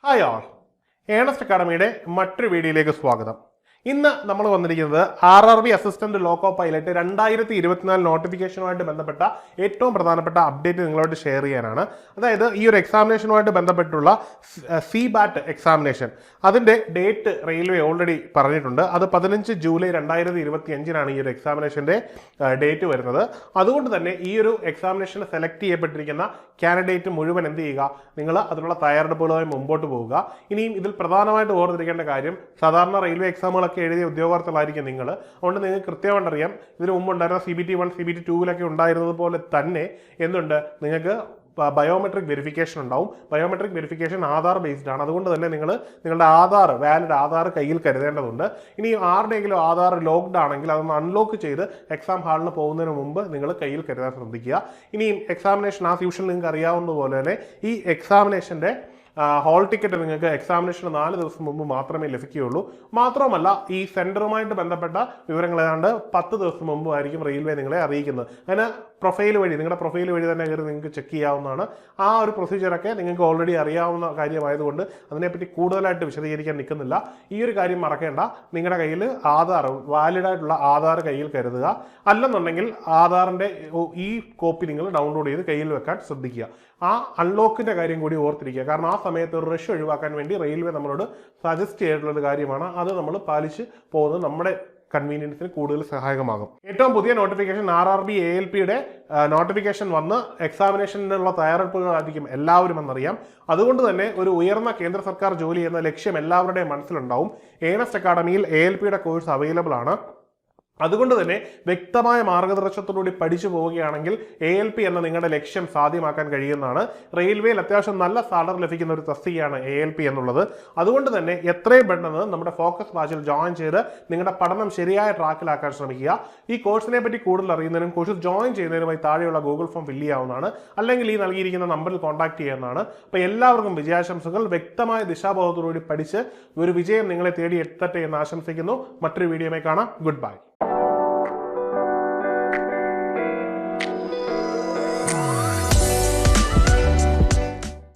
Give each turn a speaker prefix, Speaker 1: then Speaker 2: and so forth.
Speaker 1: Hi all, Ernest അക്കാഡമിയുടെ മറ്റൊരു വീഡിയോയിലേക്ക് സ്വാഗതം. ഇന്ന് നമ്മൾ വന്നിരിക്കുന്നത് RRB അസിസ്റ്റന്റ് ലോക്കോ പൈലറ്റ് 2024 നോട്ടിഫിക്കേഷനുമായിട്ട് ബന്ധപ്പെട്ട ഏറ്റവും പ്രധാനപ്പെട്ട അപ്ഡേറ്റ് നിങ്ങളോട് ഷെയർ ചെയ്യാനാണ്. അതായത് ഈ ഒരു എക്സാമിനേഷനുമായിട്ട് ബന്ധപ്പെട്ടുള്ള CBAT എക്സാമിനേഷൻ അതിൻ്റെ ഡേറ്റ് റെയിൽവേ ഓൾറെഡി പറഞ്ഞിട്ടുണ്ട്. അത് 15 ജൂലൈ 2025 ഈ ഒരു എക്സാമിനേഷൻ്റെ ഡേറ്റ് വരുന്നത്. അതുകൊണ്ട് തന്നെ ഈ ഒരു എക്സാമിനേഷന് സെലക്ട് ചെയ്യപ്പെട്ടിരിക്കുന്ന കാൻഡിഡേറ്റ് മുഴുവൻ എന്ത് ചെയ്യുക, നിങ്ങൾ അതിനുള്ള തയ്യാറെടുപ്പുകളുമായി മുമ്പോട്ട് പോവുക. ഇനിയും ഇതിൽ പ്രധാനമായിട്ട് ഓർത്തിരിക്കേണ്ട കാര്യം, സാധാരണ റെയിൽവേ എക്സാമുകളൊക്കെ എഴുതിയ ഉദ്യോഗാർത്ഥികളായിരിക്കും നിങ്ങൾ. അതുകൊണ്ട് നിങ്ങൾക്ക് കൃത്യമായിട്ട് അറിയാം, ഇതിന് മുമ്പ് ഉണ്ടായിരുന്ന CBT 1 CBT 2 ഉണ്ടായിരുന്നത് പോലെ തന്നെ എന്തുണ്ട്, നിങ്ങൾക്ക് ബയോമെട്രിക് വെരിഫിക്കേഷൻ ഉണ്ടാവും. ബയോമെട്രിക് വെരിഫിക്കേഷൻ ആധാർ ബേസ്ഡ് ആണ്. അതുകൊണ്ട് തന്നെ നിങ്ങൾ നിങ്ങളുടെ വാലിഡ് ആധാർ കയ്യിൽ കരുതേണ്ടതുണ്ട്. ഇനി ആരുടെയെങ്കിലും ആധാർ ലോക്ക്ഡ് ആണെങ്കിൽ അതൊന്ന് അൺലോക്ക് ചെയ്ത് എക്സാം ഹാളിന് പോകുന്നതിന് മുമ്പ് നിങ്ങൾ കയ്യിൽ കരുതാൻ ശ്രദ്ധിക്കുക. ഇനിയും എക്സാമിനേഷൻ ആസ് യൂഷ്വൽ നിങ്ങൾക്ക് അറിയാവുന്നതുപോലെ തന്നെ ഈ എക്സാമിനേഷൻ്റെ ഹോൾ ടിക്കറ്റ് നിങ്ങൾക്ക് എക്സാമിനേഷന് 4 ദിവസം മുമ്പ് മാത്രമേ ലഭിക്കുകയുള്ളൂ. മാത്രമല്ല ഈ സെൻറ്ററുമായിട്ട് ബന്ധപ്പെട്ട വിവരങ്ങൾ ഏതാണ്ട് 10 ദിവസം മുമ്പായിരിക്കും റെയിൽവേ നിങ്ങളെ അറിയിക്കുന്നത്. അതിന് നിങ്ങളുടെ പ്രൊഫൈൽ വഴി തന്നെ കയറി നിങ്ങൾക്ക് ചെക്ക് ചെയ്യാവുന്നതാണ്. ആ ഒരു പ്രൊസീജിയറൊക്കെ നിങ്ങൾക്ക് ഓൾറെഡി അറിയാവുന്ന കാര്യമായതുകൊണ്ട് അതിനെപ്പറ്റി കൂടുതലായിട്ട് വിശദീകരിക്കാൻ നിൽക്കുന്നില്ല. ഈ ഒരു കാര്യം മറക്കേണ്ട. നിങ്ങളുടെ കയ്യിൽ വാലിഡായിട്ടുള്ള ആധാർ കയ്യിൽ കരുതുക. അല്ലെന്നുണ്ടെങ്കിൽ ആധാറിൻ്റെ ഈ കോപ്പി നിങ്ങൾ ഡൗൺലോഡ് ചെയ്ത് കയ്യിൽ വെക്കാൻ ശ്രദ്ധിക്കുക. ആ അൺലോക്കിൻ്റെ കാര്യം കൂടി ഓർത്തിരിക്കുക. കാരണം ആ സമയത്ത് ഒരു റഷ് ഒഴിവാക്കാൻ വേണ്ടി റെയിൽവേ നമ്മളോട് സജസ്റ്റ് ചെയ്തിട്ടുള്ളൊരു കാര്യമാണ്. അത് നമ്മൾ പാലിച്ച് പോകുന്നത് നമ്മുടെ കൺവീനിയൻസിന് കൂടുതൽ സഹായകമാകും. ഏറ്റവും പുതിയ നോട്ടിഫിക്കേഷൻ RRB ALPയുടെ നോട്ടിഫിക്കേഷൻ വന്ന് എക്സാമിനേഷനുള്ള തയ്യാറെടുപ്പുകളായിരിക്കും എല്ലാവരും എന്നറിയാം. അതുകൊണ്ട് തന്നെ ഒരു ഉയർന്ന കേന്ദ്ര സർക്കാർ ജോലി എന്ന ലക്ഷ്യം എല്ലാവരുടെയും മനസ്സിലുണ്ടാവും. ഏണസ്റ്റ് അക്കാഡമിയിൽ ALPയുടെ കോഴ്സ് അവൈലബിൾ ആണ്. അതുകൊണ്ട് തന്നെ വ്യക്തമായ മാർഗദർശനത്തോടുകൂടി പഠിച്ചു പോവുകയാണെങ്കിൽ ALP എന്ന നിങ്ങളുടെ ലക്ഷ്യം സാധ്യമാക്കാൻ കഴിയുന്നതാണ്. റെയിൽവേയിൽ അത്യാവശ്യം നല്ല സാലറി ലഭിക്കുന്ന ഒരു തസ്തികയാണ് ALP എന്നുള്ളത്. അതുകൊണ്ട് തന്നെ എത്രയും പെട്ടെന്ന് നമ്മുടെ ഫോക്കസ് ബാച്ചിൽ ജോയിൻ ചെയ്ത് നിങ്ങളുടെ പഠനം ശരിയായ ട്രാക്കിലാക്കാൻ ശ്രമിക്കുക. ഈ കോഴ്സിനെ പറ്റി കൂടുതൽ അറിയുന്നതിനും കോഴ്സിൽ ജോയിൻ ചെയ്യുന്നതിനുമായി താഴെയുള്ള ഗൂഗിൾ ഫോം ഫില്ല് ചെയ്യാവുന്നതാണ്. അല്ലെങ്കിൽ ഈ നൽകിയിരിക്കുന്ന നമ്പറിൽ കോൺടാക്ട് ചെയ്യാവുന്നതാണ്. അപ്പോൾ എല്ലാവർക്കും വിജയാശംസകൾ. വ്യക്തമായ ദിശാബോധത്തോടുകൂടി പഠിച്ച് ഒരു വിജയം നിങ്ങളെ തേടി എത്തട്ടെ എന്ന് ആശംസിക്കുന്നു. മറ്റൊരു വീഡിയോയുമായി കാണാം. Good bye.